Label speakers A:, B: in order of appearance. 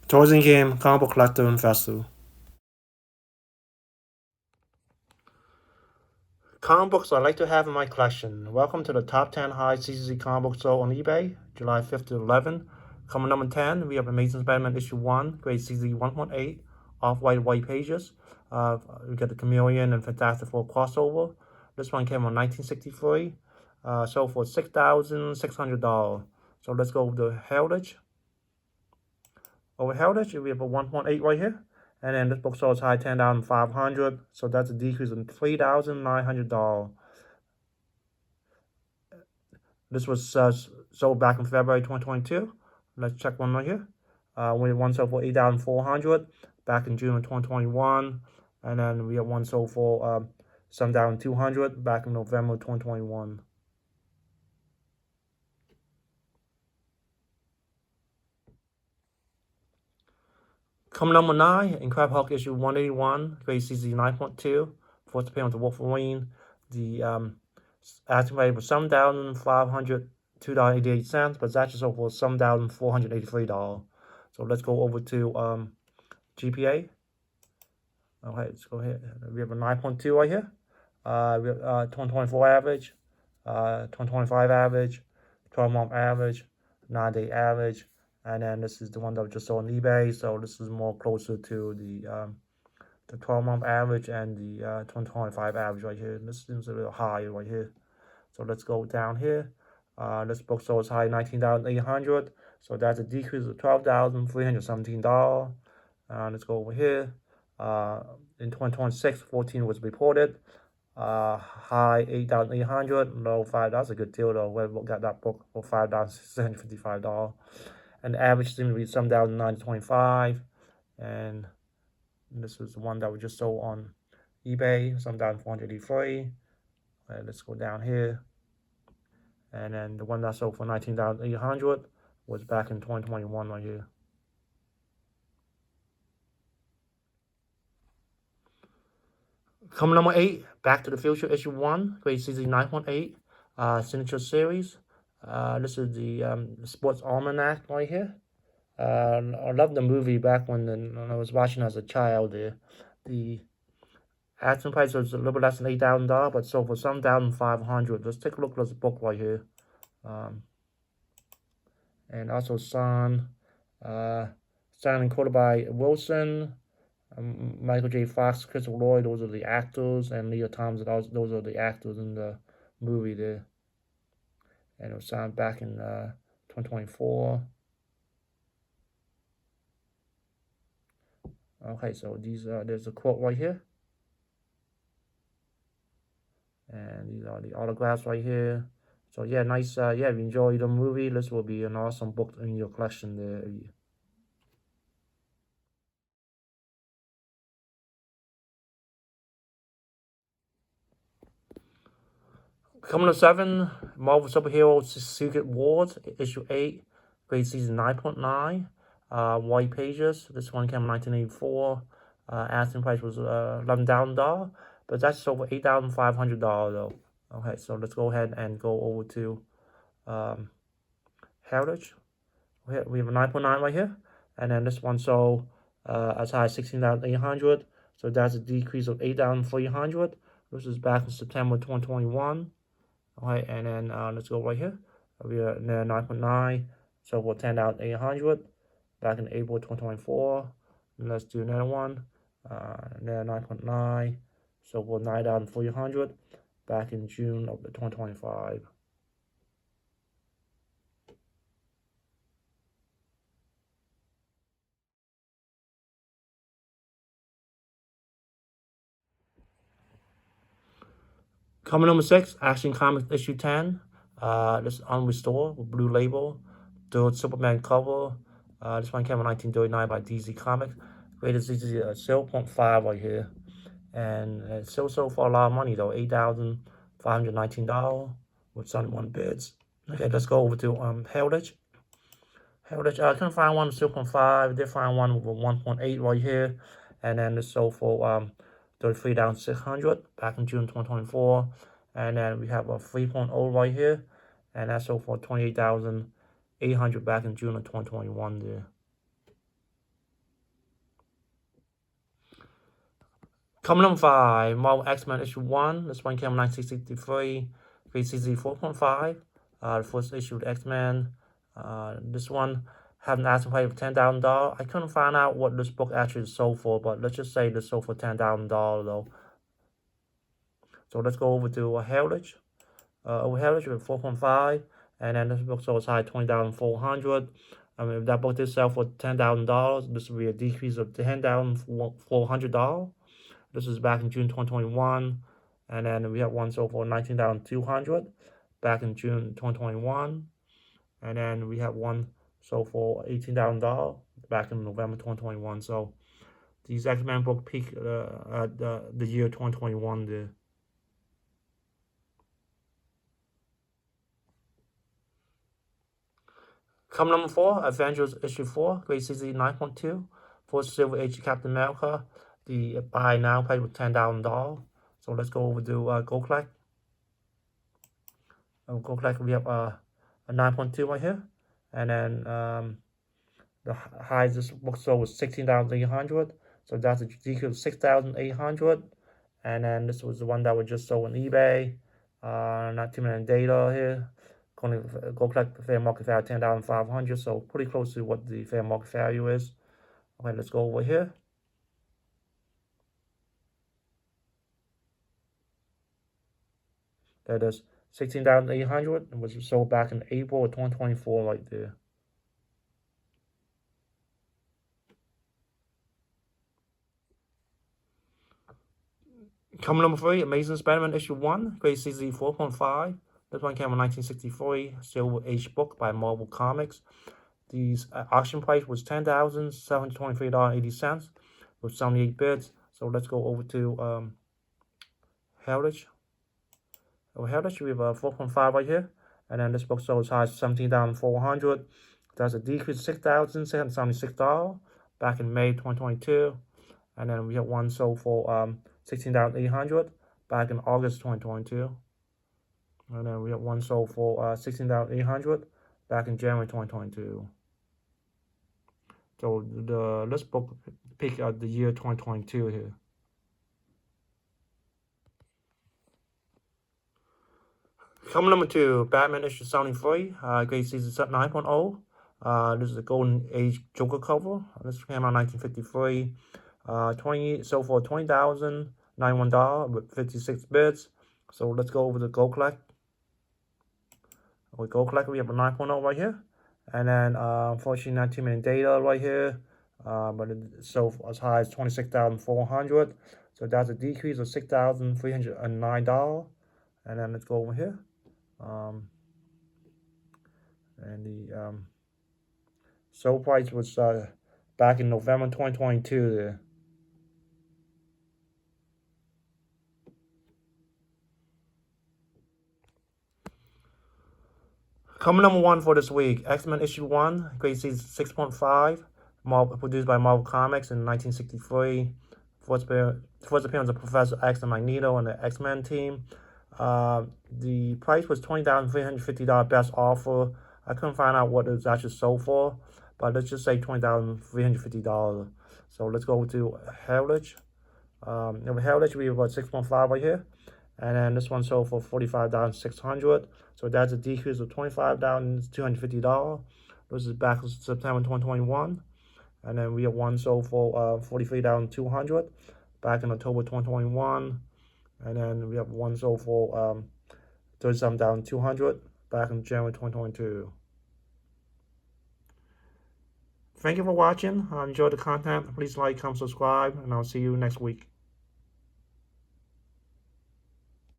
A: Toys and Game, Comic Book Collector, and Festival. Comic books I like to have in my collection. Welcome to the top 10 high CGC comic books sold on eBay, July 5th to 11th. Coming number 10, we have Amazing Spider-Man issue 1, grade CGC 1.8, off-white pages. We got the Chameleon and Fantastic Four crossover. This one came on 1963, sold for $6,600. So let's go with the Heritage. Over Heritage, we have a 1.8 right here. And then this book sold as high $10,500, so that's a decrease of $3,900. This was sold back in February 2022. Let's check one right here. We had one sold for $8,400 back in June of 2021, and then we had one sold for $7,200 back in November of 2021. Coming number 9, in Crab Hulk issue 181, grade CZ 9.2, first appearance of Wolverine. The asking price was $7,502.88, but it's actually sold for $7,483. So let's go over to GPA. Okay, let's go ahead. We have a 9.2 right here. We have 2024 average, 2025 average, 12-month average, 9-day average, and then this is the one that was just sold on eBay. So this is more closer to the 12-month average and the 2025 average right here. This seems a little higher right here. So let's go down here. This book sold as high $19,800. So that's a decrease of $12,317. Let's go over here. In 2026, 14 was reported. High 8,800, low 5. That's a good deal though. We got that book for $5,655. And the average seems to be $7,925. And this is the one that we just sold on eBay, $7,483. Okay, let's go down here. And then the one that sold for $19,800 was back in 2021 right here. Coming number 8, Back to the Future issue 1, grade CZ 9.8, signature series. This is the sports almanac right here. I love the movie back when I was watching as a child there. The asking price was a little bit less than $8,000, but sold for $7,500. Let's take a look at this book right here. And also signed and quoted by Wilson, Michael J. Fox, Christopher Lloyd. Those are the actors, and Leo Thomas. Those are the actors in the movie there. And it was signed back in 2024. Okay, so there's a quote right here. And these are the autographs right here. So yeah, nice. Yeah, if you enjoyed the movie, this will be an awesome book in your collection there. Coming to 7, Marvel Superheroes Secret Wars, issue 8, grade season 9.9, white pages. This one came in 1984. Asking price was $11,000, but that's over $8,500 though. Okay, so let's go ahead and go over to Heritage. We have a 9.9 right here, and then this one sold as high as 16,800. So that's a decrease of 8,300. This is back in September 2021. Okay, and then let's go right here. We are near 9.9, so for 10,800 back in April 2024. And let's do another one. Near 9.9, so for 9,300 back in June of 2025. Coming number 6, Action Comics issue 10. This is unrestored with blue label. Third Superman cover. This one came in 1939 by DC Comics. Rated CC 0.5 right here. And it's still sold for a lot of money though, $8,519 with 71 bids. Okay, let's go over to Heritage. Heritage, I couldn't find one with 0.5. I did find one with a 1.8 right here. And then this sold for 33,600 back in June 2024. And then we have a 3.0 right here, and that sold for 28,800 back in June of 2021 there. Coming number 5, Marvel X-Men issue 1. This one came in 1963. CGC 4.5. The first issue of X-Men. This one had an asking price of $10,000. I couldn't find out what this book actually sold for, but let's just say this sold for $10,000 though. So let's go over to Heritage. Over Heritage with 4.5, and then this book sold as high as $20,400. I mean, if that book did sell for $10,000, this would be a decrease of $10,400. This is back in June 2021, and then we have one sold for $19,200 back in June 2021, and then we have one sold for $18,000 back in November 2021. So these X-Men book peak the year 2021 there. Come number 4, Avengers issue 4, grade CZ 9.2, for Silver Age Captain America. The buy now price was $10,000. So let's go over to Go Collect. Go Collect, we have a 9.2 right here, and then the highest this book sold was $16,800. So that's a decrease of $6,800. And then this was the one that was just sold on eBay. Not too many data here. Go Collect the fair market value $10,500. So pretty close to what the fair market value is. Okay, let's go over here. That is $16,800, which was sold back in April of 2024 right there. Coming number 3, Amazing Spider-Man issue 1, grade CZ 4.5. This one came in 1963, Silver Age book by Marvel Comics. The auction price was $10,723.80 with 78 bids. So let's go over to Heritage. Over Heritage, we have a 4.5 right here. And then this book sold as high as $17,400. That's a decrease of $6,676 back in May 2022. And then we have one sold for $16,800 back in August 2022. And then we have one sold for $16,800 back in January 2022. So this book peaked at the year 2022 here. Coming number 2, Batman issue 73, grade season 9.0. This is a Golden Age Joker cover. This came out in 1953. Sold for $20,091 with 56 bids. So let's go over to Go Collect. With Go Collect, we have a 9.0 right here. And then, unfortunately, not too many data right here. But it's sold as high as $26,400. So that's a decrease of $6,309. And then let's go over here. And the sold price was back in November 2022 there. Coming number 1 for this week, X-Men issue 1, grade season 6.5, produced by Marvel Comics in 1963. First appearance of Professor X and Magneto on the X-Men team. The price was $20,350 best offer. I couldn't find out what it was actually sold for, but let's just say $20,350. So let's go to Heritage. Over Heritage, we have about 6.5 right here. And then this one sold for $45,600. So that's a decrease of $25,250. This is back in September 2021. And then we have one sold for $43,200 back in October 2021. And then we have one sold for $37,200 back in January 2022. Thank you for watching. I enjoyed the content. Please like, comment, subscribe, and I'll see you next week.